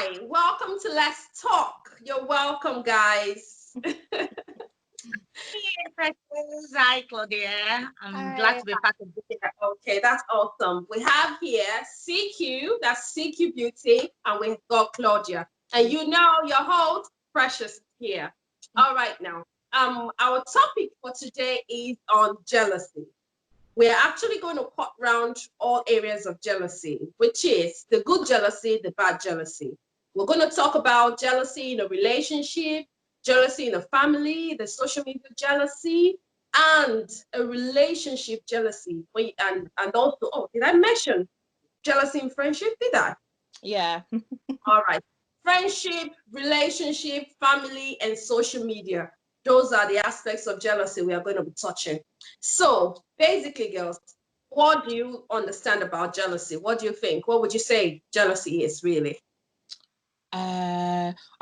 Hi, welcome to Let's Talk. You're welcome, guys. Precious. Hi, Claudia. I'm glad Hi. to be part of this. Okay, that's awesome. We have here CQ, that's CQ Beauty, and we've got Claudia. And you know your host, Precious, is here. All right now. Our topic for today is on jealousy. We're actually going to cut round all areas of jealousy, which is the good jealousy, the bad jealousy. We're going to talk about jealousy in a relationship, jealousy in a family, the social media jealousy, and a relationship jealousy. And also, oh, did I mention jealousy in friendship? Did I? Yeah. All right. Friendship, relationship, family, and social media. Those are the aspects of jealousy we are going to be touching. So basically, girls, what do you understand about jealousy? What do you think? What would you say jealousy is really?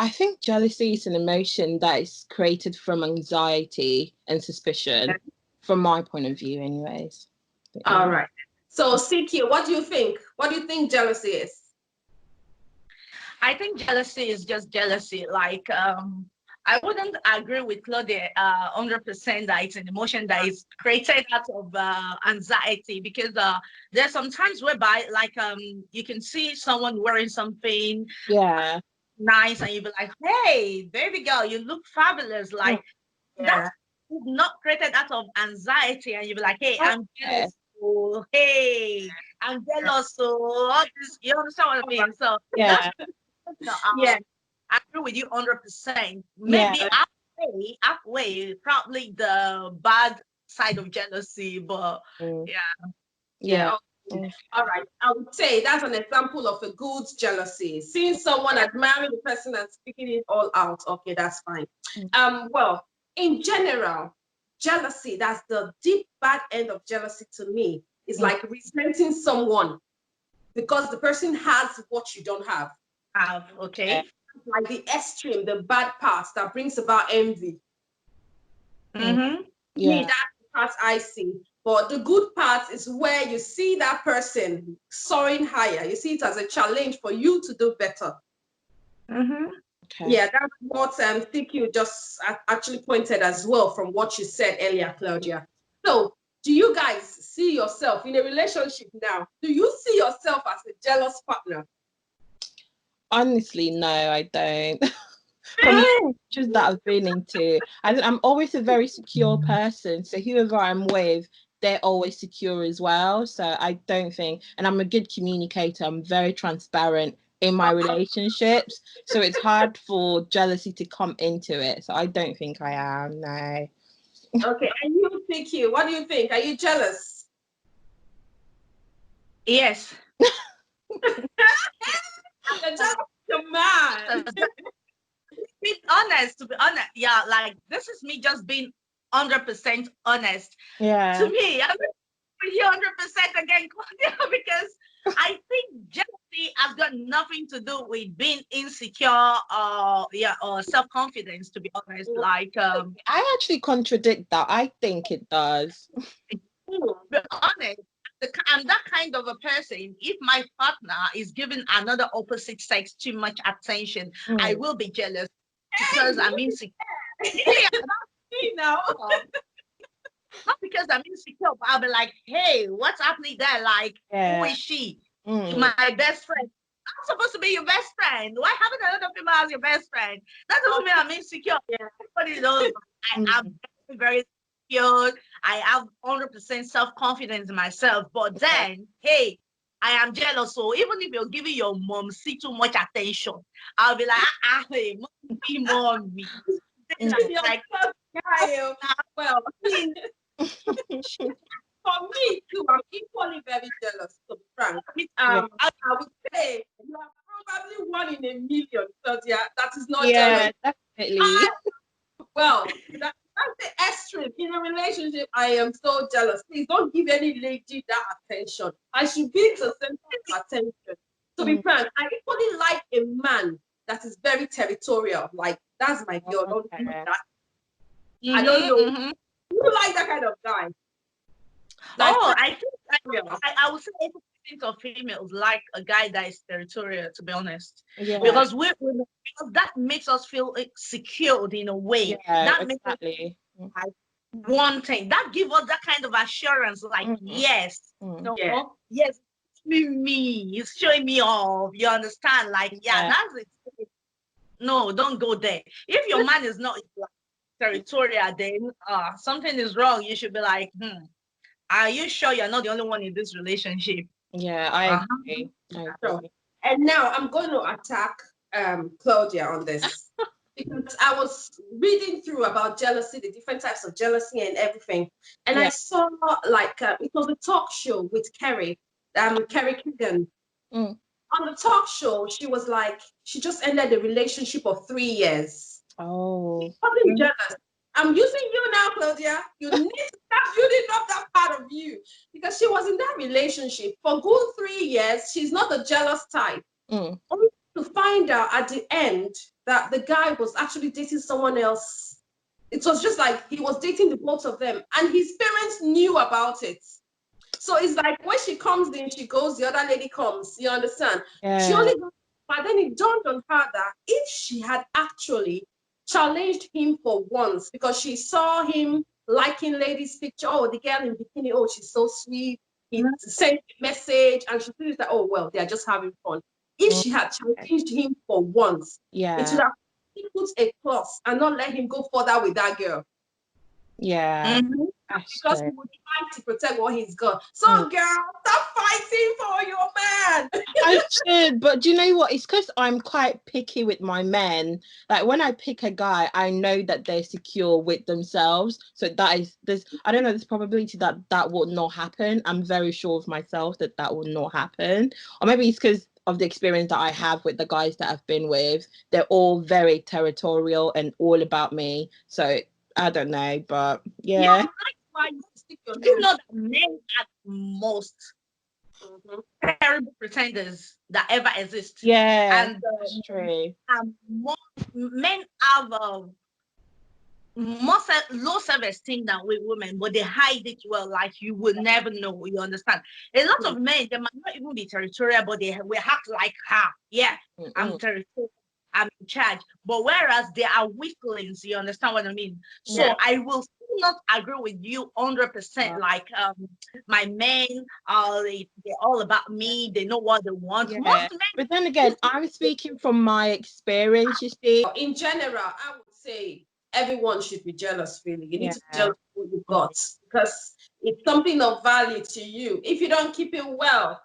I think jealousy is an emotion that is created from anxiety and suspicion, from my point of view, anyways. But, yeah. All right. So CQ, what do you think? What do you think jealousy is? I think jealousy is just jealousy. I wouldn't agree with Claudia 100% that it's an emotion that is created out of anxiety, because there's some times whereby you can see someone wearing something Yeah. nice and you be like, hey, baby girl, you look fabulous. Like that's not created out of anxiety, and you be like, hey, I'm jealous. Oh, hey, I'm jealous. So all this, you understand what I mean? So Yeah. no, Yeah. I agree with you 100%. Maybe Yeah. halfway, probably the bad side of jealousy, but Mm. yeah. Yeah. Okay. All right. I would say that's an example of a good jealousy. Seeing someone admiring the person and speaking it all out. Okay, that's fine. Well, in general, jealousy, that's the deep bad end of jealousy to me, is like resenting someone because the person has what you don't have. Okay. Like the extreme, the bad part that brings about envy. Mm-hmm. Me, that's the part I see. But the good part is where you see that person soaring higher. You see it as a challenge for you to do better. Mm-hmm. Okay. Yeah, that's what TQ just actually pointed as well from what you said earlier, Claudia. So, do you guys see yourself in a relationship now? Do you see yourself as a jealous partner? Honestly, no, I don't. From the pictures that I've been into, I'm always a very secure person. So whoever I'm with, they're always secure as well. So I don't think, and I'm a good communicator. I'm very transparent in my relationships. So it's hard for jealousy to come into it. So I don't think I am. No. Okay, and you, TQ, what do you think? Are you jealous? Yes. You're mad. To be honest, yeah, like this is me just being 100% honest. Yeah. To me, I'm with you 100% again, Claudia, because I think jealousy has got nothing to do with being insecure or self-confidence, to be honest. I actually contradict that. I think it does. To be honest, I'm that kind of a person. If my partner is giving another opposite sex too much attention, I will be jealous because I'm insecure. Yeah, You know. not because I'm insecure, but I'll be like, hey, what's happening there? Like, who is she? My best friend. I'm supposed to be your best friend. Why haven't another female as your best friend? That doesn't mean I'm insecure. Everybody knows I am very, very secure. I have 100% self-confidence in myself. But then, hey, I am jealous. So even if you're giving your mom too much attention, I'll be like, hey, mommy. Like, well, for me too, I'm equally very jealous, to be frank. I would say you are probably one in a million, Claudia, that is not jealous. Definitely. Well, that's the extreme. In a relationship, I am so jealous. Please don't give any lady that attention. I should be the center of attention. To be frank, I equally like a man that is very territorial. Like, that's my girl. Don't do that. I don't know. You like that kind of guy? Like, I think I would say of females like a guy that is territorial, to be honest. Yeah. Because because that makes us feel secured in a way. Yeah, That makes us exactly. like wanting. That gives us that kind of assurance, like, yes, yes, it's showing me off. You understand? Like, that's it. No, don't go there. If your man is not like, territorial, then something is wrong. You should be like, are you sure you're not the only one in this relationship? Yeah, I agree. And now I'm going to attack Claudia on this because I was reading through about jealousy, the different types of jealousy and everything, and I saw like it was a talk show with Kerry Keegan. On the talk show, she was like, she just ended a relationship of 3 years. Oh, I'm jealous. I'm using you now, Claudia. You need to start building up that part of you because she was in that relationship for good 3 years. She's not the jealous type. Only to find out at the end that the guy was actually dating someone else. It was just like he was dating the both of them, and his parents knew about it. So it's like when she comes in, she goes, the other lady comes. You understand? yeah. She only goes, but then it dawned on her that if she had actually challenged him for once, because she saw him liking ladies' picture, oh, the girl in bikini, oh, she's so sweet. He sent a message, and she feels that, oh, well, they're just having fun. If she had challenged him for once, it would have put a clause and not let him go further with that girl. Yeah. Because he would try to protect what he's got. So, girl, stop fighting for your man. I should, but do you know what? It's because I'm quite picky with my men. Like when I pick a guy, I know that they're secure with themselves. So there's I don't know, there's probability that that will not happen. I'm very sure of myself that that will not happen. Or maybe it's because of the experience that I have with the guys that I've been with. They're all very territorial and all about me. So I don't know, but yeah. That's why you know that men are the most terrible pretenders that ever exist. Yeah, and that's true. Men have more low self-esteem than with women, but they hide it well, like you will never know. You understand? A lot of men, they might not even be territorial, but they will act like, I'm territorial, I'm in charge. But whereas they are weaklings, you understand what I mean? So I will still not agree with you 100%. Like my men are they're all about me. They know what they want. Yeah. Most men, but then again, I'm speaking from my experience. You see, in general, I would say everyone should be jealous. Really, you need to be jealous of what you've got because it's something of value to you. If you don't keep it well,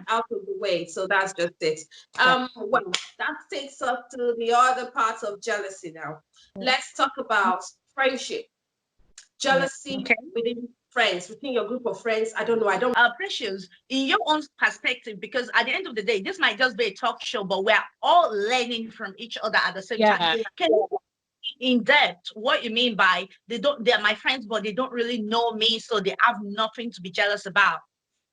out of the way. So that's just it. Well, that takes us to the other part of jealousy now. Let's talk about friendship. Jealousy within friends, within your group of friends. I don't know. Precious, in your own perspective, because at the end of the day, this might just be a talk show, but we're all learning from each other at the same time. Can you in depth what you mean by they're my friends, but they don't really know me, so they have nothing to be jealous about?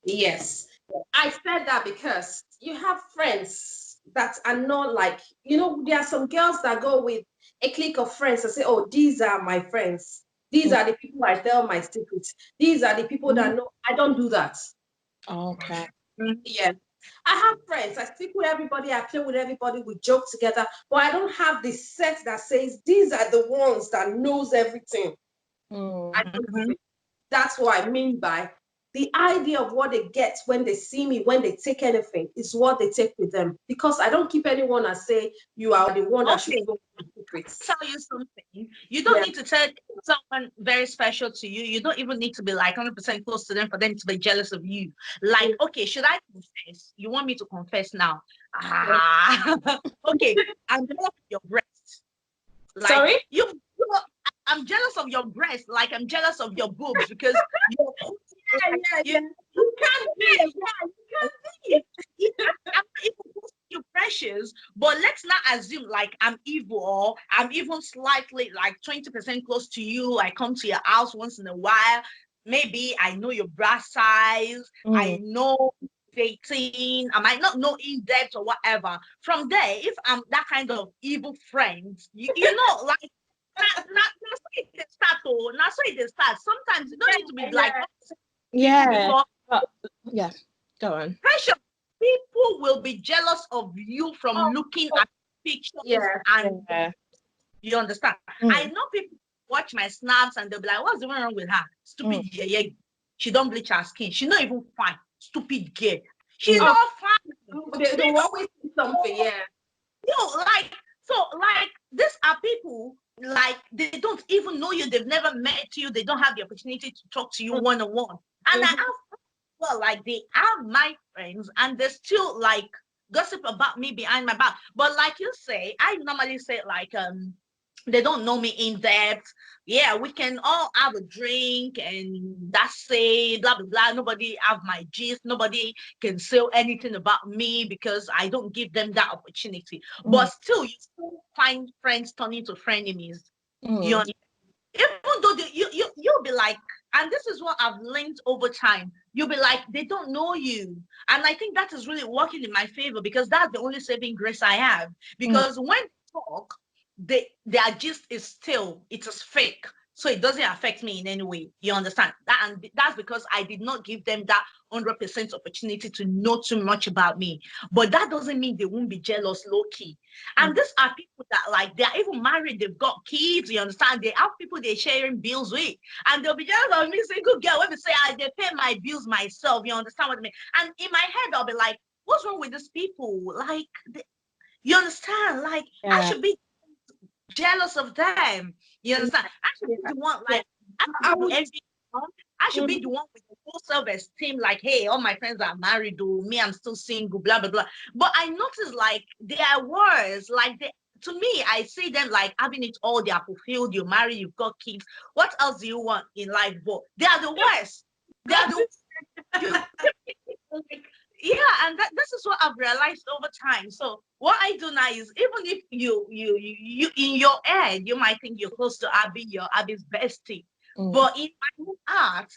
Yes. I said that because you have friends that are not like, there are some girls that go with a clique of friends and say, oh, these are my friends. These are the people I tell my secrets. These are the people that know. I don't do that. Okay. Yeah. I have friends. I speak with everybody. I play with everybody. We joke together. But I don't have this set that says, these are the ones that knows everything. I don't do it. That's what I mean by the idea of what they get when they see me, when they take anything, is what they take with them. Because I don't keep anyone and say, you are the one that should go with secrets. Tell you something. You don't need to tell someone very special to you. You don't even need to be like 100% close to them for them to be jealous of you. Like, okay, should I confess? You want me to confess now? Okay, I'm jealous of your breast. Like, sorry? I'm jealous of your breast, like I'm jealous of your boobs because you're you can't be. You're precious, but let's not assume like I'm evil or I'm even slightly like 20% close to you. I come to your house once in a while. Maybe I know your breast size. I know dating. I might not know in depth or whatever. From there, if I'm that kind of evil friend, you know, like. Not so it start. Sometimes you don't need to be like Yeah, go on. Precious, people will be jealous of you from Oh, looking oh, at pictures yeah. and Yeah. you understand. I know people watch my snaps and they'll be like, what's the one wrong with her? Stupid yeah, yeah. She don't bleach her skin. She's not even fine. Stupid girl. She's Oh, not fine. they always say something, yeah. Like, so like these are people like they don't even know you, they've never met you, they don't have the opportunity to talk to you one-on-one. And I have well, like they are my friends and they still like gossip about me behind my back. But like you say, I normally say like they don't know me in depth. Yeah, we can all have a drink and that's it, blah blah blah. Nobody have my gist, nobody can say anything about me because I don't give them that opportunity. But still, you still find friends turning to frenemies. You even though you'll be like, and this is what I've learned over time, you'll be like, they don't know you. And I think that is really working in my favor because that's the only saving grace I have. Because when they talk, their gist is still, it is fake. So it doesn't affect me in any way. You understand? That, and that's because I did not give them that 100% opportunity to know too much about me. But that doesn't mean they won't be jealous low key. And these are people that like they're even married, they've got kids, you understand? They have people they're sharing bills with. And they'll be jealous of me, single girl, when they say they pay my bills myself, you understand what I mean? And in my head, I'll be like, what's wrong with these people? Like you understand? Like I should be jealous of them. You understand? I should be the one like I should be the one with the full self-esteem, like, hey, all my friends are married, or me, I'm still single, blah, blah, blah. But I noticed like they are worse. Like to me, I see them like having it all, they are fulfilled, you're married, you've got kids. What else do you want in life? But they are the worst. They are the like, yeah, and this is what I've realized over time. So what I do now is even if you in your head you might think you're close to Abby, you're Abby's bestie, but in my own heart,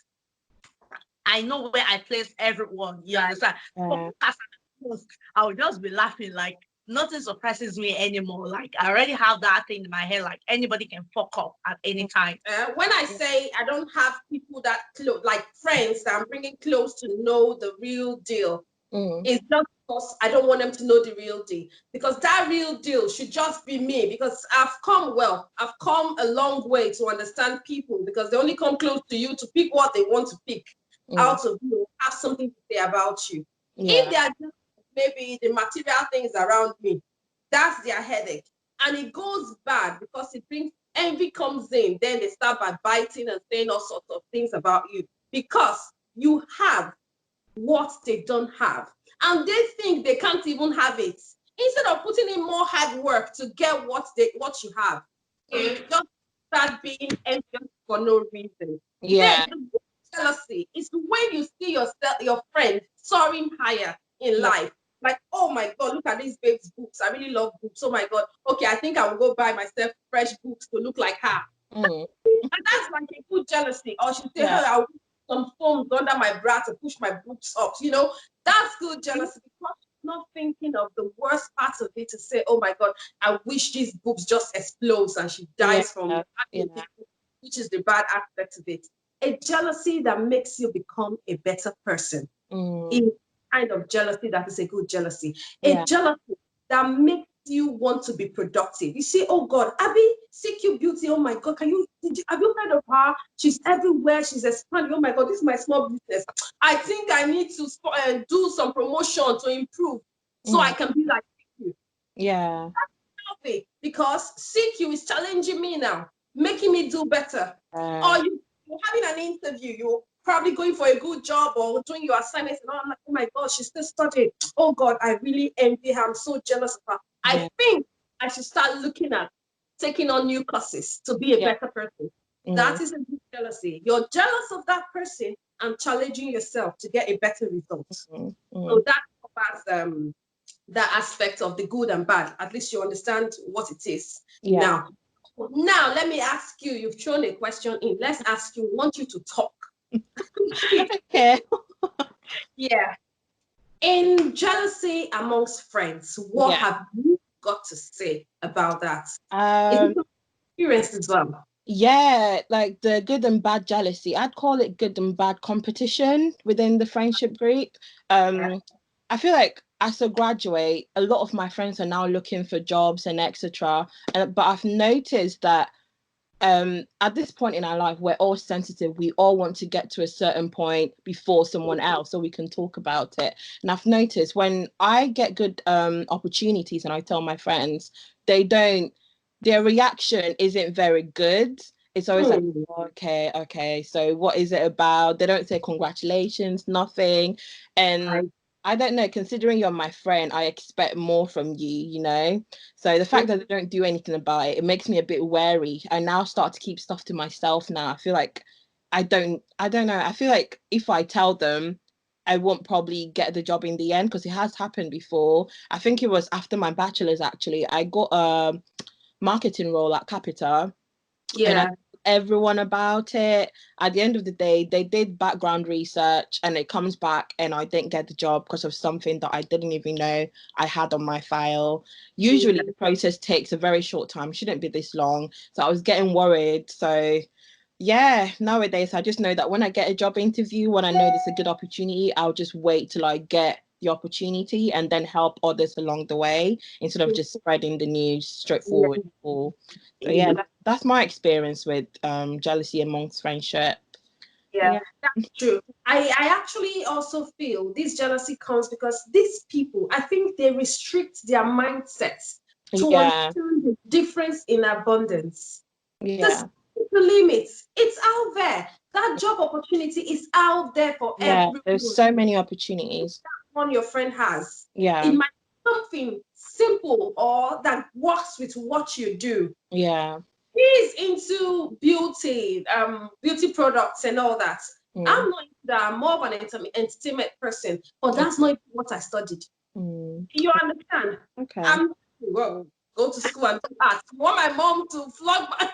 I know where I place everyone. You understand? So I would just be laughing like nothing surprises me anymore. Like I already have that thing in my head. Like anybody can fuck up at any time. When I say I don't have people that close, like friends that I'm bringing close to know the real deal, it's just because I don't want them to know the real deal. Because that real deal should just be me. Because I've come a long way to understand people. Because they only come close to you to pick what they want to pick out of you, have something to say about you. If they are just maybe the material things around me, that's their headache. And it goes bad because it brings envy comes in. Then they start by biting and saying all sorts of things about you because you have what they don't have. And they think they can't even have it. Instead of putting in more hard work to get what you have, they just start being envious for no reason. Yeah. Then the jealousy is when you see your friend soaring higher in life. Like, oh my God, look at these babe's books. I really love books. Oh my God. Okay, I think I will go buy myself fresh books to look like her. And that's like a good jealousy. Or she'll say, hey, I'll put some foams under my bra to push my books up. You know, that's good jealousy because she's not thinking of the worst part of it to say, oh my God, I wish these books just explodes and she dies from which is the bad aspect of it. A jealousy that makes you become a better person. In kind of jealousy that is a good jealousy. A jealousy that makes you want to be productive. You see, oh God, Abby, CQ Beauty, oh my God, have you heard of her? She's everywhere, she's expanding. Oh my God, this is my small business. I think I need to do some promotion to improve so I can be like CQ. Yeah. That's healthy because CQ is challenging me now, making me do better. Or you're having an interview, you're probably going for a good job or doing your assignments, and I'm like, oh my God, she's still studying. Oh God, I really envy her. I'm so jealous of her. I think I should start looking at taking on new courses to be a better person. That is a good jealousy. You're jealous of that person and challenging yourself to get a better result. So that covers that aspect of the good and bad. At least you understand what it is. Now, let me ask you, you've thrown a question in. Let's ask you, want you to talk. Okay. Yeah. In jealousy amongst friends, what have you got to say about that? Is it experience as well? Yeah, like the good and bad jealousy. I'd call it good and bad competition within the friendship group. I feel like as a graduate, a lot of my friends are now looking for jobs and etc. But I've noticed that at this point in our life, we're all sensitive. We all want to get to a certain point before someone else so we can talk about it. And I've noticed when I get good opportunities and I tell my friends, they don't, their reaction isn't very good. It's always like, okay, okay, so what is it about? They don't say congratulations, nothing. And I don't know, considering you're my friend, I expect more from you, you know? So the fact that they don't do anything about it, it makes me a bit wary. I now start to keep stuff to myself now. I feel like I don't know. I feel like if I tell them, I won't probably get the job in the end because it has happened before. I think it was after my bachelor's actually. I got a marketing role at Capita and I told everyone about it. At the end of the day, they did background research and it comes back and I didn't get the job because of something that I didn't even know I had on my file. Usually the process takes a very short time, shouldn't be this long. So I was getting worried. So yeah, nowadays I just know that when I get a job interview, when I know there's a good opportunity, I'll just wait till I get the opportunity and then help others along the way instead of just spreading the news straightforward. So yeah, that's my experience with jealousy amongst friendship. Yeah, that's true. I actually also feel this jealousy comes because these people, I think they restrict their mindsets to understand the difference in abundance. Yeah. The limits. It's out there. That job opportunity is out there for everyone. There's so many opportunities. That one your friend has. Yeah. It might be something simple or that works with what you do. Yeah. He's into beauty, beauty products and all that. I'm not into that. I'm more of an entertainment person, but that's not what I studied. You understand? Okay. I'm go to school and do art. You want my mom to flog my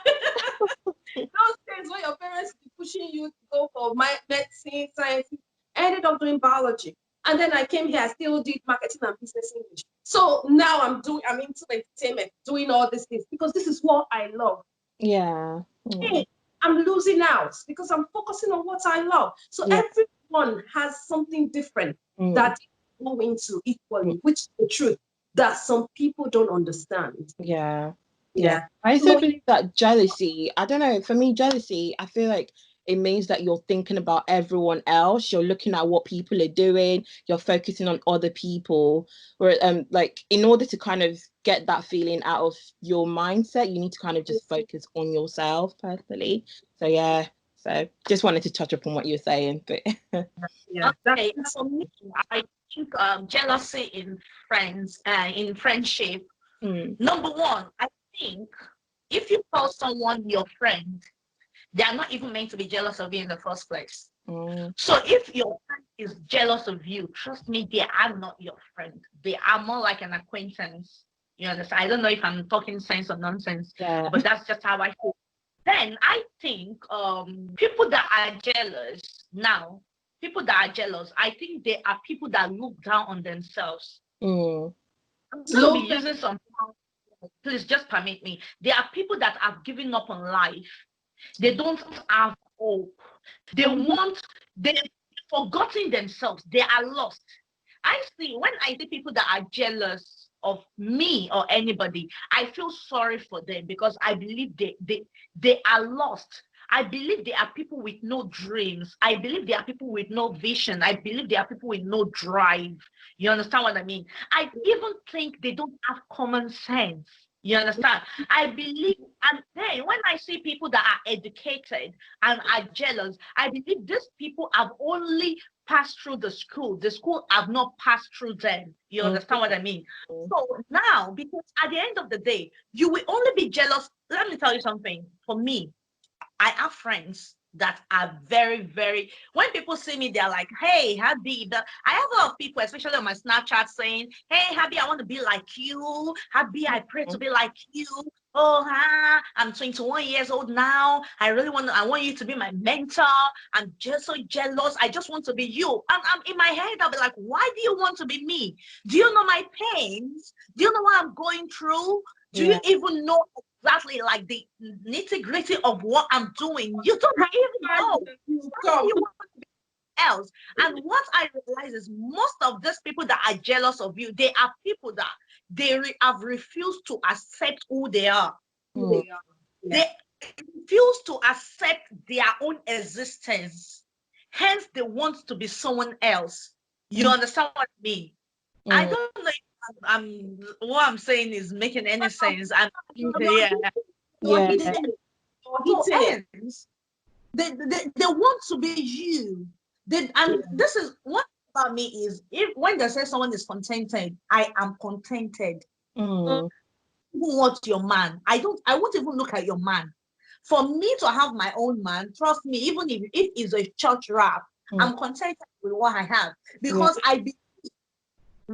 those days when your parents be pushing you to go for medicine, science. I ended up doing biology. And then I came here, I still did marketing and business English. So now I'm into entertainment, doing all these things because this is what I love. Yeah. Hey, I'm losing out because I'm focusing on what I love. So everyone has something different that they go into equally, which is the truth that some people don't understand. Yeah. I also believe that jealousy, I don't know, for me, jealousy, I feel like it means that you're thinking about everyone else. You're looking at what people are doing. You're focusing on other people. Or like in order to kind of get that feeling out of your mindset, you need to kind of just focus on yourself personally. So yeah. So just wanted to touch upon what you're saying. But okay, for me, I think jealousy in friendship. Number one, I think if you call someone your friend, they are not even meant to be jealous of you in the first place. So if your friend is jealous of you, trust me, they are not your friend. They are more like an acquaintance. You understand? I don't know if I'm talking sense or nonsense, but that's just how I feel. Then I think people that are jealous now, I think they are people that look down on themselves. I'm going to be using some. Please just permit me. There are people that have given up on life. They don't have hope. They've forgotten themselves. They are lost. When I see people that are jealous of me or anybody, I feel sorry for them because I believe they are lost. I believe there are people with no dreams. I believe there are people with no vision. I believe there are people with no drive. You understand what I mean? I even think they don't have common sense. You understand? I believe, and then when I see people that are educated and are jealous, I believe these people have only passed through the school. The school have not passed through them. You understand what I mean? So now, because at the end of the day, you will only be jealous. Let me tell you something. For me, I have friends that are very, very, when people see me, they're like, hey, Habi. I have a lot of people, especially on my Snapchat, saying, hey, Habi, I want to be like you. Habi, I pray to be like you. Oh, I'm 21 years old now. I want you to be my mentor. I'm just so jealous. I just want to be you. I'm in my head, I'll be like, why do you want to be me? Do you know my pains? Do you know what I'm going through? Do you even know exactly like the nitty-gritty of what I'm doing. You don't even know. Come. You want else. And what I realize is most of these people that are jealous of you, they are people that have refused to accept who they are. Mm. They refuse to accept their own existence. Hence, they want to be someone else. You understand what I mean? I don't know if what I'm saying is making any sense. Yeah. Yeah. So ends, they want to be you. And this is what about me is if when they say someone is contented, I am contented. Mm. Who wants your man? I won't even look at your man. For me to have my own man, trust me, even if it's a church rap, I'm contented with what I have because I believe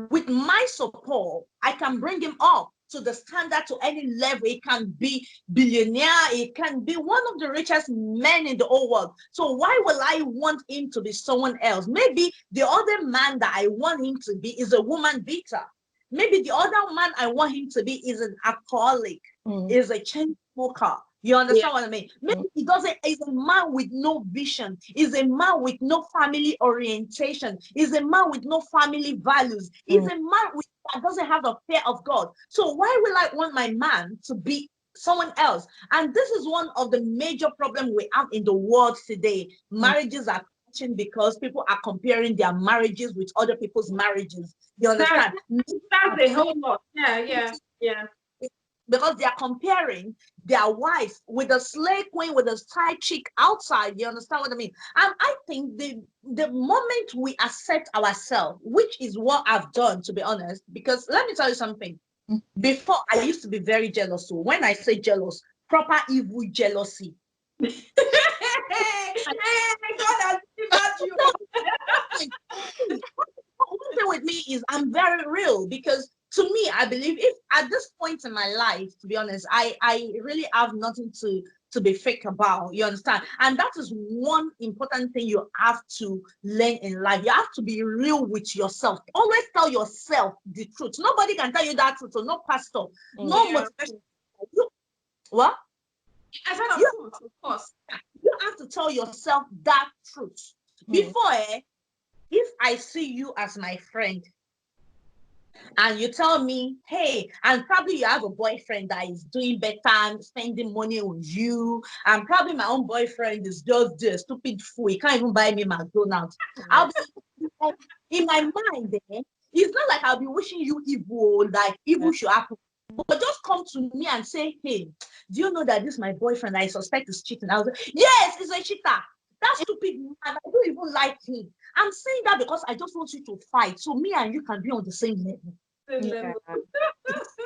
with my support, I can bring him up to the standard to any level. It can be billionaire, it can be one of the richest men in the whole world. So why will I want him to be someone else? Maybe the other man that I want him to be is a woman beater. Maybe the other man I want him to be is an alcoholic, is a chain smoker. You understand what I mean? Maybe he doesn't, is a man with no vision, is a man with no family orientation, is a man with no family values, is a man that doesn't have a fear of God. So why will I want my man to be someone else? And this is one of the major problems we have in the world today. Marriages are crashing because people are comparing their marriages with other people's marriages. You understand? That's a whole lot. Yeah. Because they are comparing their wife with a slave queen, with a side chick outside. You understand what I mean? And I think the moment we accept ourselves, which is what I've done, to be honest, because let me tell you something. Before, I used to be very jealous. So when I say jealous, proper evil jealousy. God has delivered you. One thing with me is I'm very real because to me, I believe if at this point in my life, to be honest, I really have nothing to be fake about. You understand? And that is one important thing you have to learn in life. You have to be real with yourself. Always tell yourself the truth. Nobody can tell you that truth. So no pastor, no motivation. What? I said, of course. You have to tell yourself that truth. Before, if I see you as my friend, and you tell me, hey, and probably you have a boyfriend that is doing better and spending money on you, and probably my own boyfriend is just the stupid fool. He can't even buy me McDonald's. I'll be in my mind there. It's not like I'll be wishing you evil, like evil should happen. But just come to me and say, hey, do you know that this is my boyfriend I suspect is cheating? I was like, yes, he's a cheater. That stupid man, I don't even like him. I'm saying that because I just want you to fight. So me and you can be on the same level. Yeah.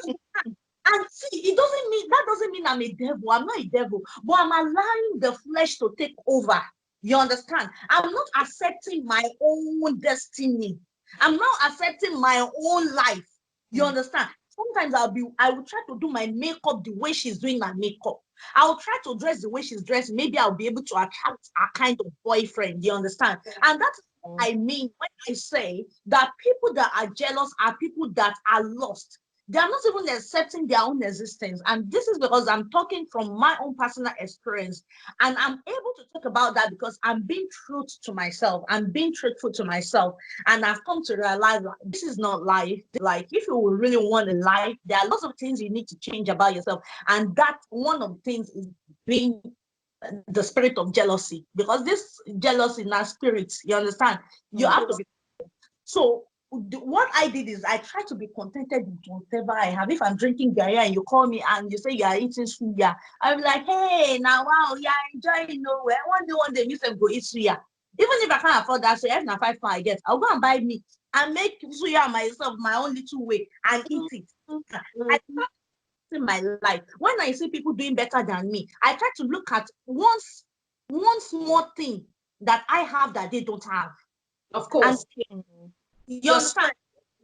And see, that doesn't mean I'm a devil. I'm not a devil, but I'm allowing the flesh to take over. You understand? I'm not accepting my own destiny. I'm not accepting my own life. You understand? Sometimes I will try to do my makeup the way she's doing my makeup. I'll try to dress the way she's dressed. Maybe I'll be able to attract a kind of boyfriend. You understand? And that's what I mean when I say that people that are jealous are people that are lost. They are not even accepting their own existence. And this is because I'm talking from my own personal experience. And I'm able to talk about that because I'm being true to myself. I'm being truthful to myself. And I've come to realize that this is not life. Like, if you really want a life, there are lots of things you need to change about yourself. And that one of the things is being the spirit of jealousy. Because this jealousy is not spirit. You understand? You have to be. So what I did is I try to be contented with whatever I have. If I'm drinking Gaia and you call me and you say you are eating suya, I'm like, hey, now wow, yeah, enjoying nowhere. One day, you say go eat suya. Even if I can't afford that, so if na 5 pounds I get, I'll go and buy meat and make suya myself my own little way and eat it. I in my life. When I see people doing better than me, I try to look at one small thing that I have that they don't have. Of course. You understand?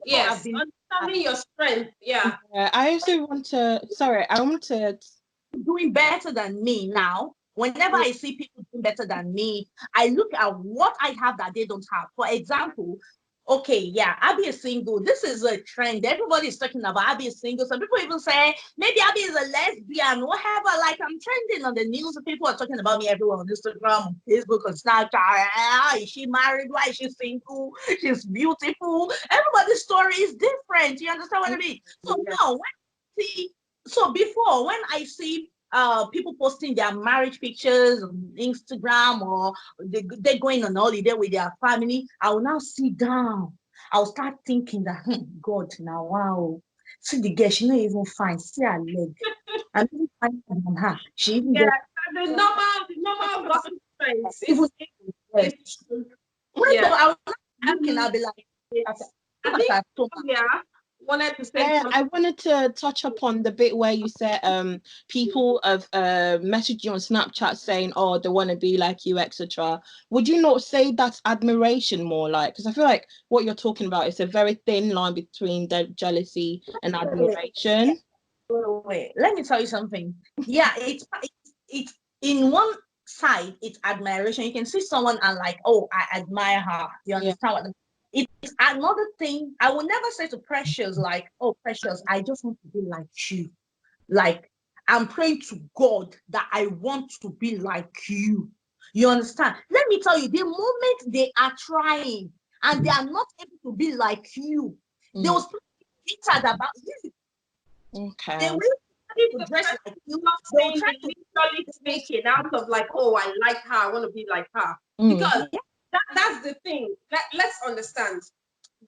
Yes, understanding your strength. Yeah. I also want to doing better than me now. Whenever I see people doing better than me, I look at what I have that they don't have. For example, okay, yeah, Abby is single. This is a trend. Everybody is talking about Abby is single. Some people even say maybe Abby is a lesbian, whatever. Like I'm trending on the news. People are talking about me everywhere on Instagram, on Facebook, on Snapchat. Ah, is she married? Why is she single? She's beautiful. Everybody's story is different. You understand what I mean? So now, before when I see people posting their marriage pictures on Instagram or they're going on holiday with their family, I will now sit down. I'll start thinking that, God, now, wow, see the girl, she not even fine. See her leg. I'm even fine than her. She even the normal gossip friends. even It's true. Yeah. I was thinking, I'll be like, I think wanted to say something. I wanted to touch upon the bit where you said people have messaged you on Snapchat saying, oh, they want to be like you, etc. Would you not say that's admiration more like? Because I feel like what you're talking about is a very thin line between the jealousy and admiration. Wait, let me tell you something. Yeah, it's in one side, it's admiration. You can see someone and like, oh, I admire her. You understand what I mean? It's another thing. I will never say to Precious, like, oh, Precious, I just want to be like you. Like, I'm praying to God that I want to be like you. You understand? Let me tell you, the moment they are trying and they are not able to be like you, they will start bitter about you. Okay. They will dress like you. They will try to literally speaking out of like, oh, I like her, I want to be like her. Because that's the thing. Let's understand.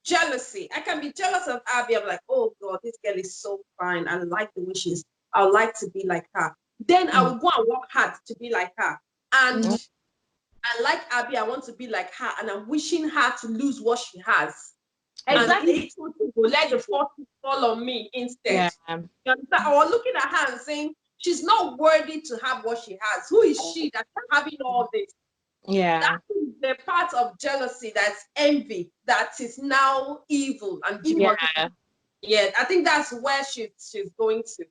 Jealousy. I can be jealous of Abby. I'm like, oh God, this girl is so fine. I like the way she is. I would like to be like her. Then I will go and work hard to be like her. And I like Abby. I want to be like her. And I'm wishing her to lose what she has. Exactly. And let the fortune fall on me instead. Yeah. Or looking at her and saying, she's not worthy to have what she has. Who is she that's having all this? Yeah. That is the part of jealousy, that's envy, that is now evil and demonic. Yeah, I think that's where she's going to.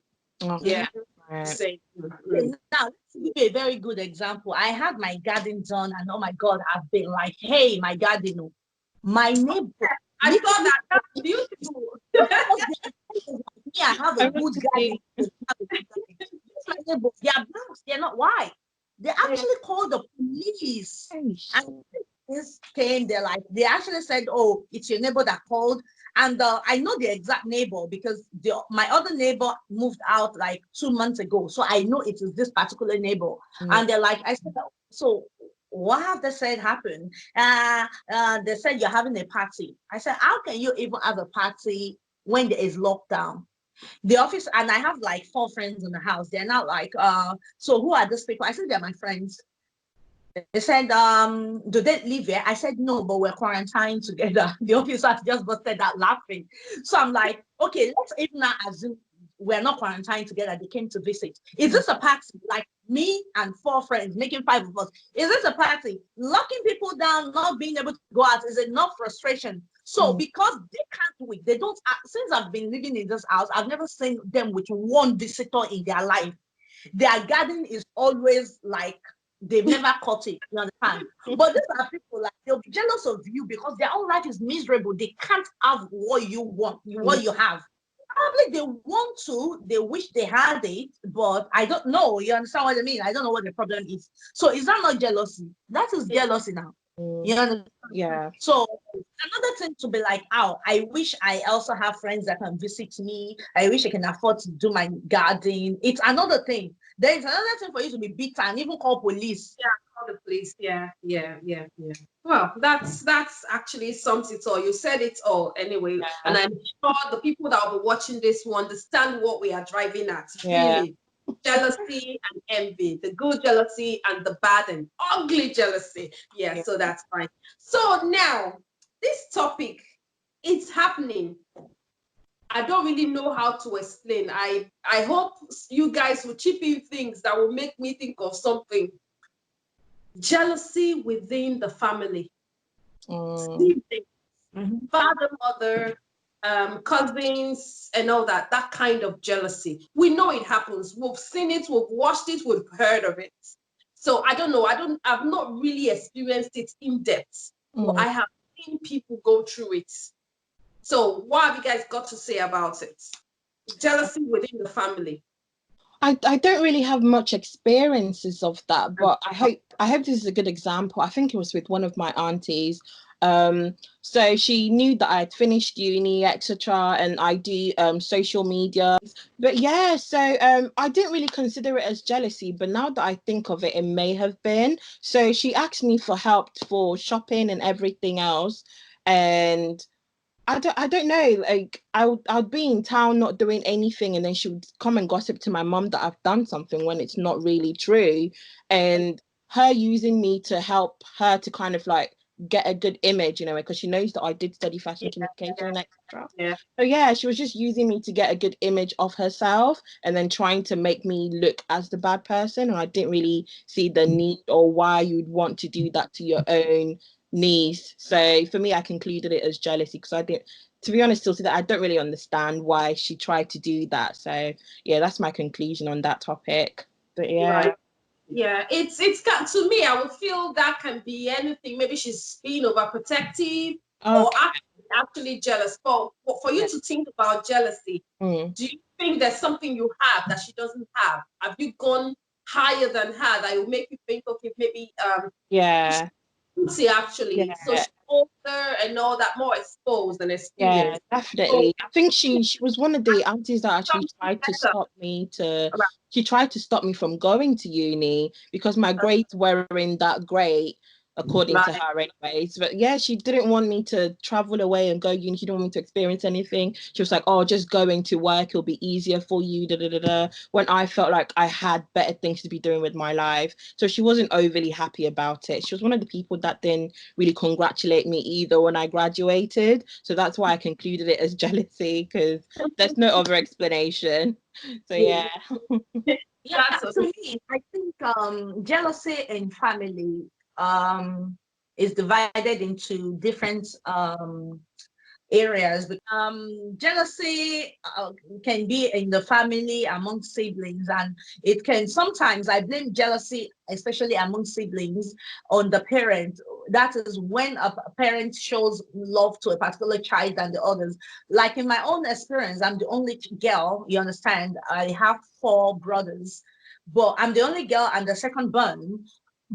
Okay. Yeah. Right. Now, let's give you a very good example. I had my garden done, and oh my God, I've been like, hey, my garden, my neighbor. I thought that that's beautiful. Yeah, I have a good garden. My neighbors, they are blacks, they're not white. They actually called the police. And this came, they actually said, oh, it's your neighbor that called. And I know the exact neighbor because my other neighbor moved out like 2 months ago. So I know it is this particular neighbor. And they're like, I said, so what have they said happened? They said you're having a party. I said, how can you even have a party when there is lockdown? The office, and I have like 4 friends in the house. They're not like, so who are these people? I said, they're my friends. They said, do they live here? I said, no, but we're quarantined together. The officers just busted out laughing. So I'm like, okay, let's even not assume we're not quarantined together. They came to visit. Is this a party? Like me and 4 friends, making 5 of us. Is this a party? Locking people down, not being able to go out is enough frustration. So because they can't do it, they don't, since I've been living in this house, I've never seen them with one visitor in their life. Their garden is always like, they've never caught it, you understand? But these are people like, they'll be jealous of you because their own life is miserable. They can't have what you want, what you have. Probably they want to, they wish they had it, but I don't know. You understand what I mean? I don't know what the problem is. So is that not jealousy? That is jealousy now. You understand? Yeah. So another thing to be like, oh, I wish I also have friends that can visit me. I wish I can afford to do my garden. It's another thing. There is another thing for you to be bitter and even call police. Yeah, call the police. Yeah. Well, that's actually sums it all. You said it all anyway. Yeah. And I'm sure the people that will be watching this will understand what we are driving at. Feeling jealousy and envy, the good jealousy and the bad and ugly jealousy. Yeah, so that's fine. So now, this topic, it's happening. I don't really know how to explain. I hope you guys will chip in things that will make me think of something. Jealousy within the family. Father, mother, cousins, and all that kind of jealousy. We know it happens. We've seen it, we've watched it, we've heard of it. So I don't know. I've not really experienced it in depth. But I have seen people go through it. So what have you guys got to say about it? Jealousy within the family. I don't really have much experiences of that, but I hope this is a good example. I think it was with one of my aunties. So she knew that I had finished uni, etc., and I do social media. But yeah, so I didn't really consider it as jealousy, but now that I think of it, it may have been. So she asked me for help for shopping and everything else, and I don't know. Like I would be in town not doing anything, and then she would come and gossip to my mum that I've done something when it's not really true. And her using me to help her to kind of like get a good image, you know, because she knows that I did study fashion communication and etc. Yeah. So yeah, she was just using me to get a good image of herself and then trying to make me look as the bad person. And I didn't really see the need or why you'd want to do that to your own niece. So for me, I concluded it as jealousy because I didn't, to be honest, still to that I don't really understand why she tried to do that. So yeah, that's my conclusion on that topic. But yeah. Right. Yeah, it's got to me. I would feel that can be anything. Maybe she's being overprotective or actually jealous. But for you to think about jealousy, do you think there's something you have that she doesn't have? Have you gone higher than her that will make you think, okay, maybe yeah. see actually. Yeah. So she's older and all that, more exposed and Yeah, experienced. definitely. I think she was one of the aunties that actually tried to stop me to she tried to stop me from going to uni because my grades weren't that great according to her anyways. But yeah, she didn't want me to travel away and go uni. She didn't want me to experience anything. She was like, oh, just going to work, it'll be easier for you, da, da, da, da, when I felt like I had better things to be doing with my life. So she wasn't overly happy about it. She was one of the people that didn't really congratulate me either when I graduated. So that's why I concluded it as jealousy, because there's no other explanation. So yeah. Yeah, to me, I think jealousy in family is divided into different areas. Jealousy can be in the family among siblings, and it can sometimes, I blame jealousy, especially among siblings, on the parent. That is when a parent shows love to a particular child than the others. Like in my own experience, I'm the only girl, you understand. I have 4 brothers, but I'm the only girl and the second born.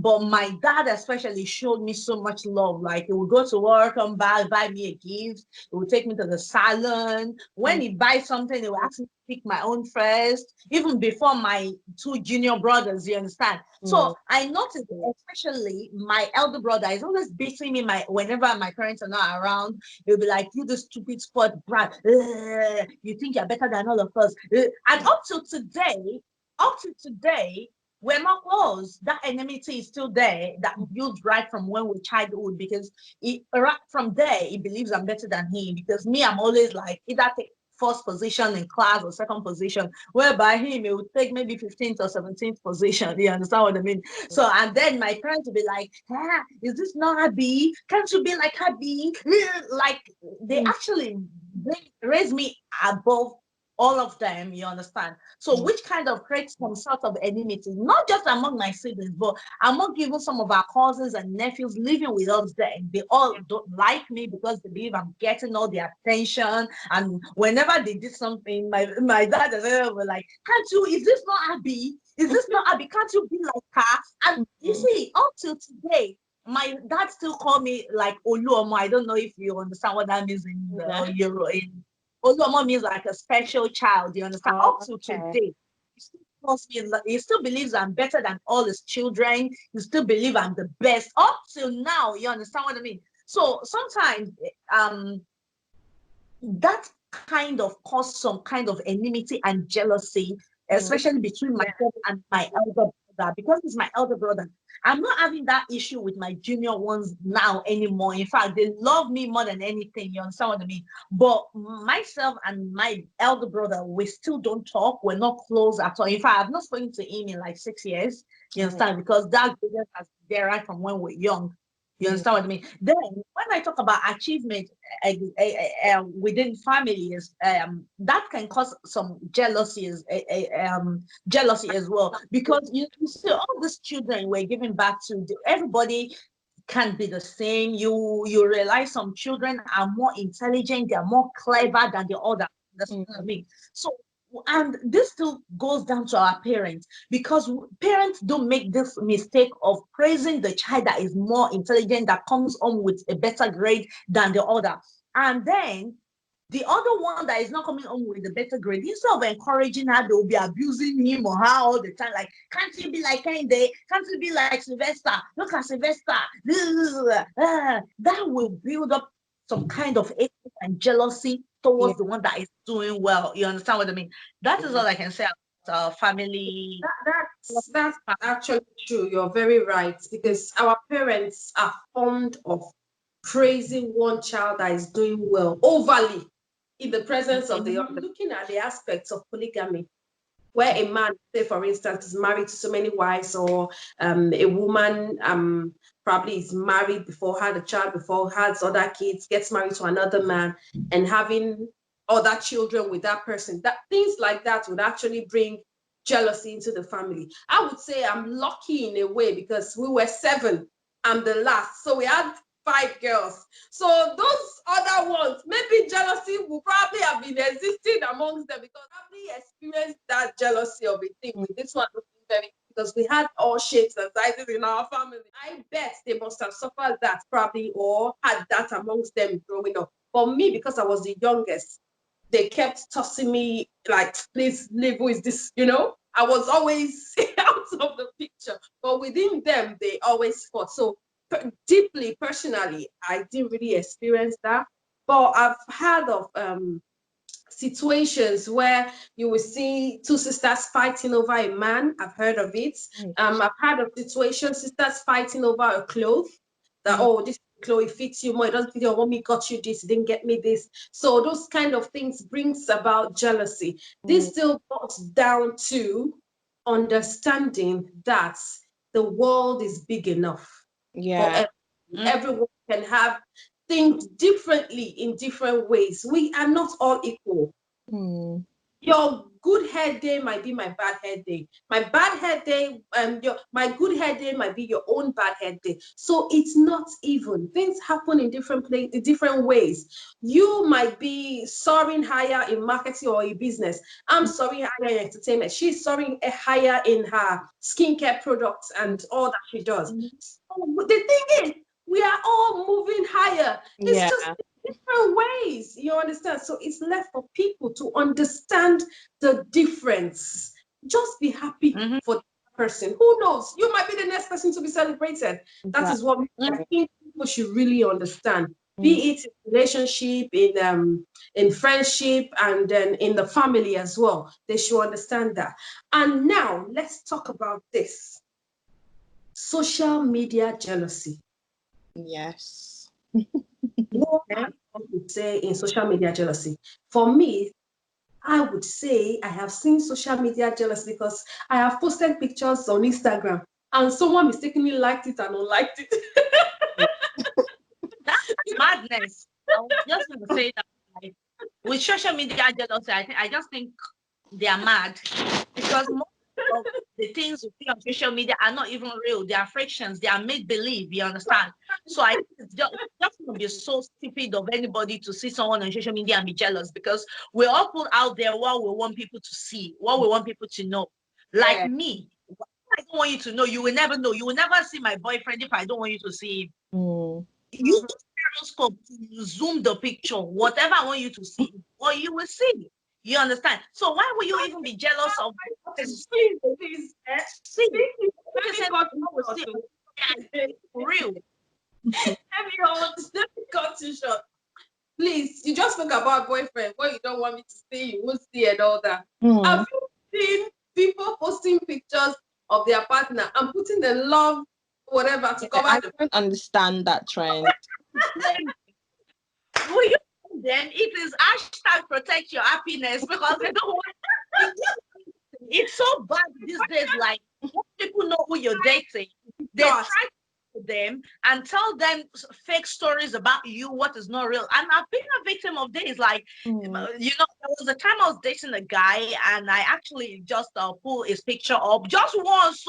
But my dad especially showed me so much love. Like he would go to work, come back, buy me a gift. He would take me to the salon. When he buys something, he would ask me to pick my own first, even before my 2 junior brothers, you understand? So I noticed, especially my elder brother is always beating me whenever my parents are not around. He'll be like, you the stupid sport brat. You think you're better than all of us. And up to today, we're not close. That enmity is still there. That builds right from when we're childhood, because right from there, he believes I'm better than him. Because me, I'm always like either take first position in class or second position, whereby him, he would take maybe 15th or 17th position. You understand what I mean? So, and then my parents would be like, is this not Abby? Can't you be like Abby? Like, they actually raise me above all of them, you understand? So which kind of creates some sort of enmity, not just among my siblings, but among even some of our cousins and nephews living with us there. They all don't like me because they believe I'm getting all the attention. And whenever they did something, my dad and they were like, can't you, is this not Abby? Is this not Abby? Can't you be like her? And you see, up till today, my dad still call me like Oluomo. I don't know if you understand what that means in Euro. Oluomo means like a special child, you understand? Up to today, he still believes I'm better than all his children. He still believes I'm the best. Up till now, you understand what I mean? So sometimes that kind of caused some kind of enmity and jealousy, especially between myself and my elder brother, because he's my elder brother. I'm not having that issue with my junior ones now anymore. In fact, they love me more than anything. You understand what I mean? But myself and my elder brother, we still don't talk. We're not close at all. In fact, I've not spoken to him in like 6 years. You understand? Because that business has been there right from when we're young. You understand what I mean? Then, when I talk about achievement within families, that can cause some jealousy as well. Because you see, all these children we're giving back to, everybody can be the same. You realize some children are more intelligent, they are more clever than the other. That's what I mean. So, and this still goes down to our parents, because parents don't make this mistake of praising the child that is more intelligent, that comes home with a better grade than the other. And then the other one that is not coming home with a better grade, instead of encouraging her, they'll be abusing him or her all the time. Like, can't you be like Kende? Can't you be like Sylvester? Look at Sylvester. That will build up some kind of hatred and jealousy towards the one that is doing well. You understand what I mean? That is all I can say about family. That's actually true. You're very right, because our parents are fond of praising one child that is doing well overly in the presence of the other. Looking at the aspects of polygamy, where a man, say for instance, is married to so many wives, or a woman probably is married before, had a child before, has other kids, gets married to another man, and having other children with that person. That things like that would actually bring jealousy into the family. I would say I'm lucky in a way, because we were 7. I'm the last, so we had 5 girls. So those other ones, maybe jealousy will probably have been existing amongst them, because probably experienced that jealousy of a thing with this one looking very, because we had all shapes and sizes in our family. I bet they must have suffered that probably, or had that amongst them growing up. For me, because I was the youngest, they kept tossing me like, please leave, who is this? You know, I was always out of the picture. But within them, they always fought. So deeply, personally, I didn't really experience that. But I've heard of situations where you will see 2 sisters fighting over a man. I've heard of it. I've heard of situations, sisters fighting over a cloth. That, oh, this clothes fits you more, it doesn't fit you. Mommy got you this, didn't get me this. So those kind of things brings about jealousy. This still boils down to understanding that the world is big enough. Yeah. Everyone can have things differently in different ways. We are not all equal. Your good hair day might be my bad hair day. My bad hair day, my good hair day might be your own bad hair day. So it's not even. Things happen in different ways. You might be soaring higher in marketing or in business. I'm soaring higher in entertainment. She's soaring higher in her skincare products and all that she does. So the thing is, we are all moving higher. It's just different ways, you understand? So it's left for people to understand the difference. Just be happy for the person. Who knows? You might be the next person to be celebrated. That is what I think people should really understand. Be it in relationship, in friendship, and then in the family as well. They should understand that. And now let's talk about this. Social media jealousy. Yes. What I would say in social media jealousy. For me, I would say I have seen social media jealousy because I have posted pictures on Instagram and someone mistakenly liked it and unliked it. That's madness. I was just going to say that, like, with social media jealousy, I just think they are mad, because most of the things you see on social media are not even real. They are frictions. They are make-believe. You understand? So I think it's just going to be so stupid of anybody to see someone on social media and be jealous, because we all put out there what we want people to see, what we want people to know. Like me, I don't want you to know. You will never know. You will never see my boyfriend if I don't want you to see him. Use periscope to zoom the picture, whatever I want you to see, or you will see. You understand? So why would you even be jealous of this? Please, See, real. Let me cut you short. Please, you just talk about boyfriend, what you don't want me to see, you won't see and all that. Have you seen people posting pictures of their partner and putting the love, whatever, to cover I don't understand that trend. Will you then? It is hashtag protect your happiness, because they don't want. It's so bad these days. Like, people know who you're dating, they try to them and tell them fake stories about you, what is not real. And I've been a victim of this. Like, you know, there was a time I was dating a guy, and I actually just pulled his picture up just once,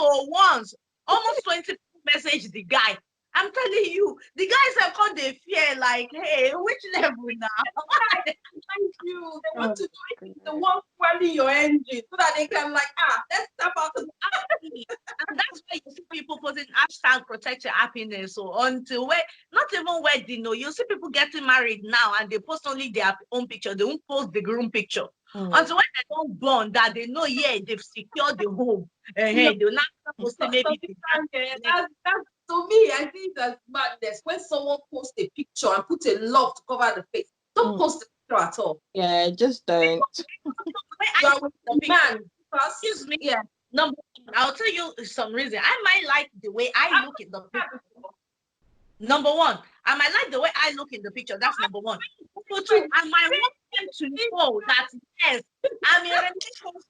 almost 20 people messaged the guy. I'm telling you, the guys have called the fear like, hey, which level now? Thank you. They want to know if the one fueling your engine so that they can like, let's step out of the and that's why you see people posting hashtag protect your happiness. So until not even wedding, no, you see people getting married now and they post only their own picture. They won't post the groom picture. Until when they don't born, that they know, they've secured the home. Hey, they're not supposed to maybe. That's to me, I think that's madness. When someone posts a picture and put a love to cover the face, don't post the picture at all. Yeah, just don't. You are with the man. Excuse me. Yeah. Number one, I'll tell you some reason. I might like the way I look in the picture. Number one, I might like the way I look in the picture. That's number one. Number two, I might want them to know that yes, I'm a relationship,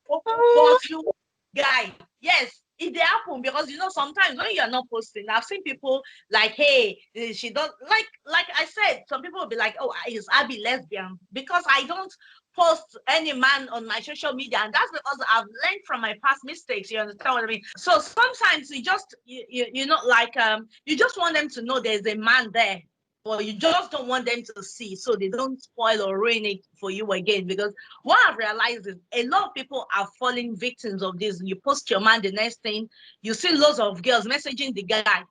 but you guy, yes, it happen because sometimes when you're not posting, I've seen people like, hey, she don't like I said, some people will be like, oh, is Abby lesbian? Because I don't post any man on my social media, and that's because I've learned from my past mistakes. You understand what I mean? So sometimes you just you just want them to know there's a man there, but you just don't want them to see, so they don't spoil or ruin it for you again. Because what I've realized is a lot of people are falling victims of this. You post your man, the next thing you see loads of girls messaging the guy.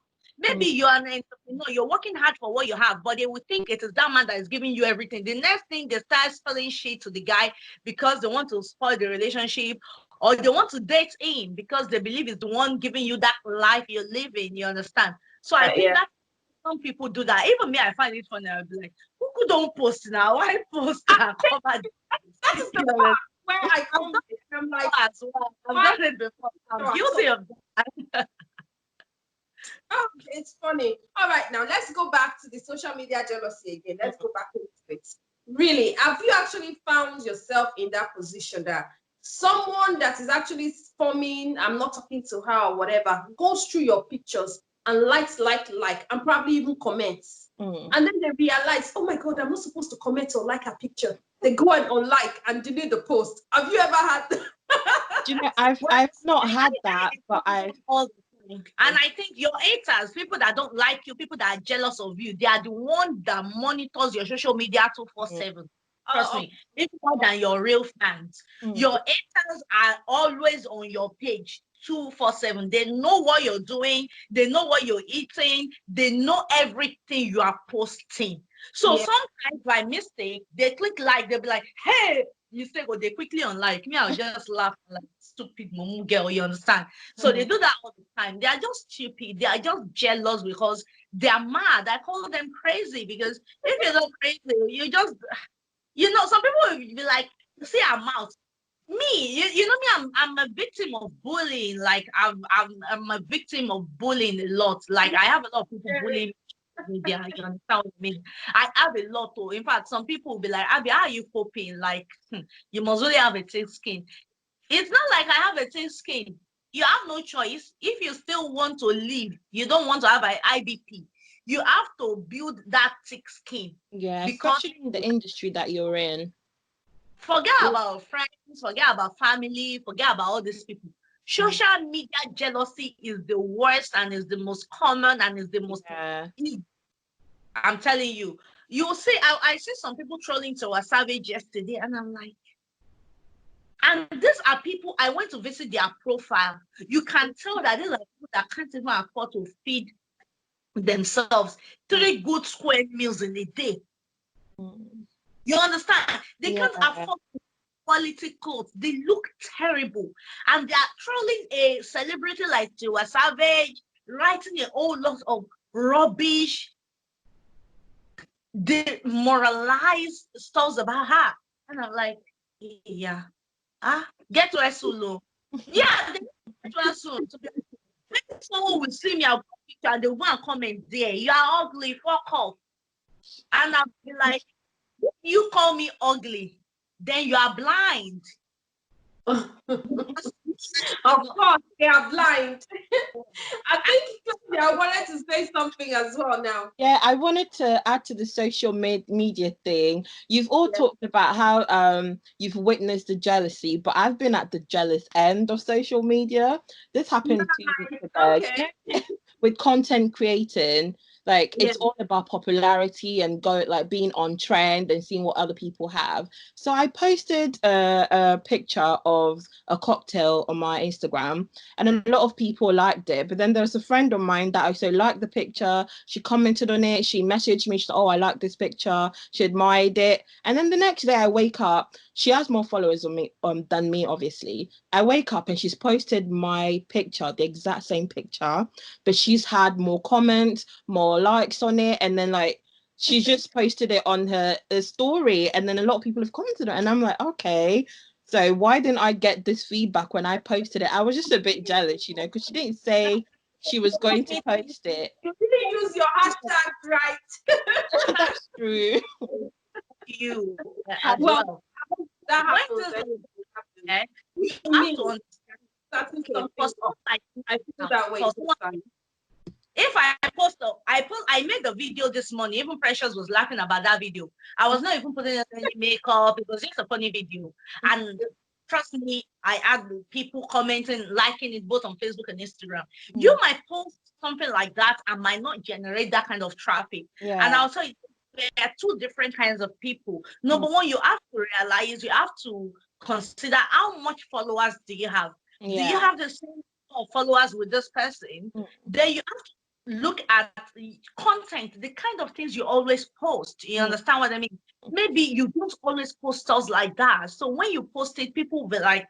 Maybe you are an entrepreneur, you're working hard for what you have, but they will think it is that man that is giving you everything. The next thing, they start spelling shit to the guy because they want to spoil the relationship, or they want to date him because they believe it's the one giving you that life you're living. You understand? So I think that some people do that. Even me, I find it funny. I'll be like, who don't post now? Why post now? That is the part where I come. I'm like, as well. I've done it before. I'm guilty of that. Oh, it's funny. All right, now let's go back to the social media jealousy again. Let's go back into it. Really, have you actually found yourself in that position that someone that is actually forming, I'm not talking to her or whatever, goes through your pictures and likes, and probably even comments. And then they realize, oh my God, I'm not supposed to comment or like a picture. They go and unlike and delete the post. Have you ever had that? Do you know, I've not had that, but I've and I think your haters, people that don't like you, people that are jealous of you, they are the one that monitors your social media 24/7. Trust me, even more than your real fans. Your haters are always on your page 24/7. They know what you're doing, they know what you're eating, they know everything you are posting. So sometimes by mistake, they click like, they'll be like, hey, mistake, or they quickly unlike me. I'll just laugh like stupid mumu girl, you understand? So they do that all the time. They are just stupid, they are just jealous because they are mad. I call them crazy because if you're not crazy, you just, some people will be like, see our mouth. Me, you know me, I'm a victim of bullying. Like I'm a victim of bullying a lot. Like I have a lot of people bullying media. You understand what I mean? I have a lot of. In fact, some people will be like, Abby, how are you coping? Like, you must really have a thick skin. It's not like I have a thick skin. You have no choice. If you still want to live, you don't want to have an IBP. You have to build that thick skin. Yeah, especially in the industry that you're in. Forget about friends, forget about family, forget about all these people. Social media jealousy is the worst and is the most common and is the most easy. I'm telling you. You'll see, I see some people trolling to a savage yesterday, and I'm like, and these are people, I went to visit their profile. You can tell that these are people that can't even afford to feed themselves 3 good square meals in a day. You understand? They can't afford quality clothes. They look terrible. And they are trolling a celebrity like Tiwa Savage, writing a whole lot of rubbish. They moralize stuff about her. And I'm like, yeah. Get to her soon. Yeah, they get to her soon. Maybe someone will see me, I'll picture and they won't comment there. You are ugly, fuck off. And I'll be like, if you call me ugly, then you are blind. Of course, they are blind. I think I wanted to say something as well now. Yeah, I wanted to add to the social media thing. You've all talked about how you've witnessed the jealousy, but I've been at the jealous end of social media. This happened 2 weeks ago. Okay. with content creating, like it's all about popularity and being on trend and seeing what other people have. So I posted a picture of a cocktail on my Instagram, and a lot of people liked it. But then there's a friend of mine that also liked the picture. She commented on it. She messaged me. She said, "Oh, I like this picture." She admired it. And then the next day I wake up, she has more followers on me than me, obviously. I wake up and she's posted my picture, the exact same picture, but she's had more comments, more likes on it, and then like she just posted it on her story, and then a lot of people have commented on it, and I'm like, okay, so why didn't I get this feedback when I posted it? I was just a bit jealous, you know, because she didn't say she was going to post it. You didn't use your hashtag right. That's true. You as Well, well. that When happens. does eh? you have to understand. Starting Okay, something for up. someone like I feel that way for someone, sometimes. if I made the video this morning. Even Precious was laughing about that video. I was not even putting any makeup. It was just a funny video. And trust me, I had people commenting, liking it both on Facebook and Instagram. You might post something like that and might not generate that kind of traffic. Yeah. And I'll tell you, there are two different kinds of people. Number one, you have to realize, you have to consider how much followers do you have. Do you have the same followers with this person? Then you have to look at the content, the kind of things you always post. You understand what I mean? Maybe you don't always post stuff like that. So when you post it, people will be like,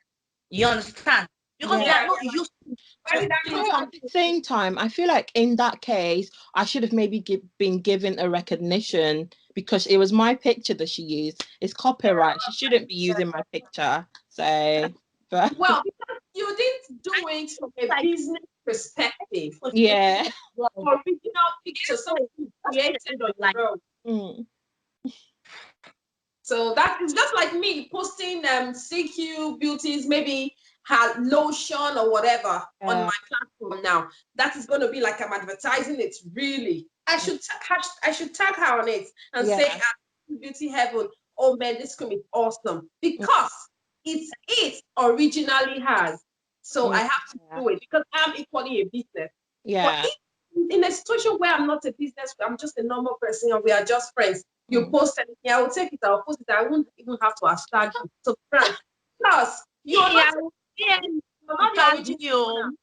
you understand? Because they are not used to At the same time, I feel like in that case, I should have maybe been given a recognition, because it was my picture that she used. It's copyright. She shouldn't be using my picture. So, but well, because you didn't do it from a business perspective. yeah. Original picture, something you created on your own. So that is just like me posting CQ beauties, maybe her lotion or whatever on my platform now. That is going to be like I'm advertising it. Really, I should tag her on it and say, "Beauty Heaven, oh man, this can be awesome," because it originally has. So I have to do it because I'm equally a business. Yeah. But in a situation where I'm not a business, I'm just a normal person and we are just friends. You post anything, I will take it, I'll post it. I won't even have to hashtag you. So, friends, plus, you're not you.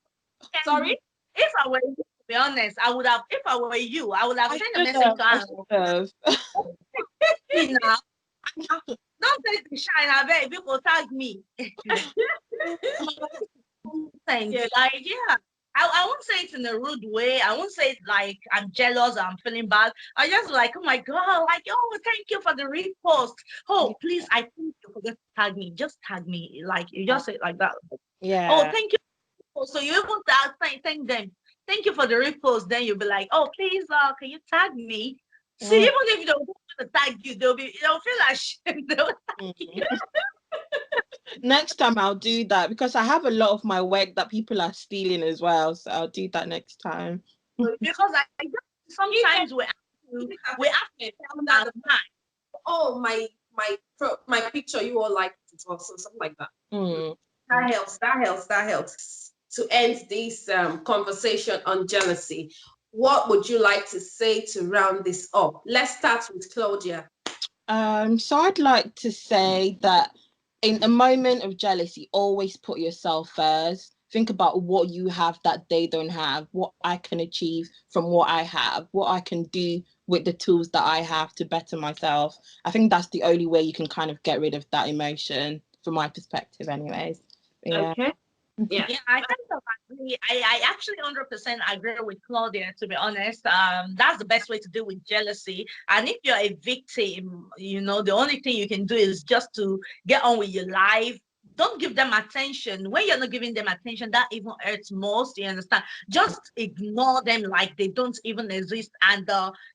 Sorry? If I were you, to be honest, I would have, if I were you, I would have sent a message to her. You know, don't take the shine, I beg, people tag me. I won't say it in a rude way. I won't say it like I'm jealous or I'm feeling bad. I just like, oh my God, like, oh, thank you for the repost. Oh, please, I think you forget to tag me. Just tag me. Like, you just say it like that. Yeah. Oh, thank you. So you even thank them. Thank you for the repost. Then you'll be like, oh, please, can you tag me? See, even if you don't want to tag you, they'll feel ashamed. They'll tag you. Next time I'll do that, because I have a lot of my work that people are stealing as well. So I'll do that next time. Because sometimes we have to tell that, oh, my picture, you all like it or something like that. That helps to end this conversation on jealousy. What would you like to say to round this up? Let's start with Claudia. So I'd like to say that in a moment of jealousy, always put yourself first. Think about what you have that they don't have, what I can achieve from what I have, what I can do with the tools that I have to better myself. I think that's the only way you can kind of get rid of that emotion, from my perspective anyways. Yeah. Okay. Yeah, I kind of agree. I actually 100% agree with Claudia, to be honest. That's the best way to deal with jealousy. And if you're a victim, the only thing you can do is just to get on with your life. Don't give them attention. When you're not giving them attention, that even hurts most. You understand? Just ignore them like they don't even exist, and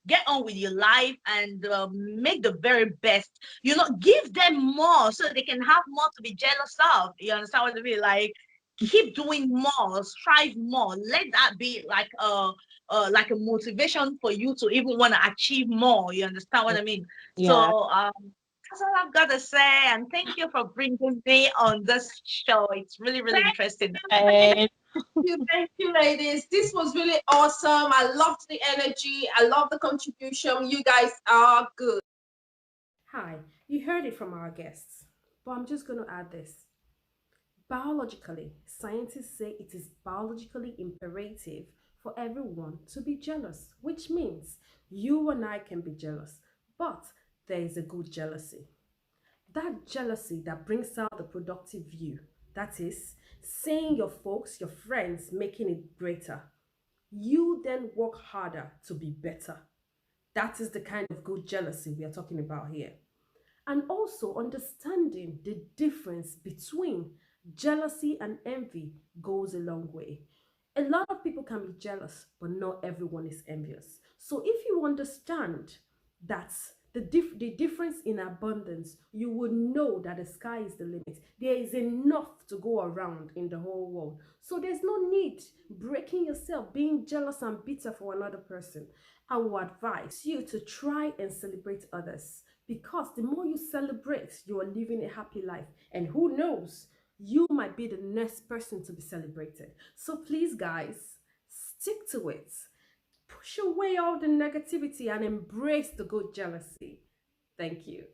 get on with your life and make the very best. Give them more so they can have more to be jealous of. You understand what I mean? Like, keep doing more, strive more. Let that be like a motivation for you to even want to achieve more. You understand what I mean? Yeah. So that's all I've got to say. And thank you for bringing me on this show. It's really, really interesting. Thank you, ladies. This was really awesome. I loved the energy. I love the contribution. You guys are good. Hi, you heard it from our guests, but I'm just going to add this. Biologically, scientists say it is biologically imperative for everyone to be jealous, which means you and I can be jealous, but there is a good jealousy. That jealousy that brings out the productive view, that is, seeing your folks, your friends making it greater. You then work harder to be better. That is the kind of good jealousy we are talking about here. And also understanding the difference between jealousy and envy goes a long way. A lot of people can be jealous, but not everyone is envious. So if you understand that the difference in abundance, you would know that the sky is the limit. There is enough to go around in the whole world. So there's no need breaking yourself, being jealous and bitter for another person. I will advise you to try and celebrate others, because the more you celebrate, you are living a happy life. And who knows, you might be the next person to be celebrated. So please, guys, stick to it. Push away all the negativity and embrace the good jealousy. Thank you.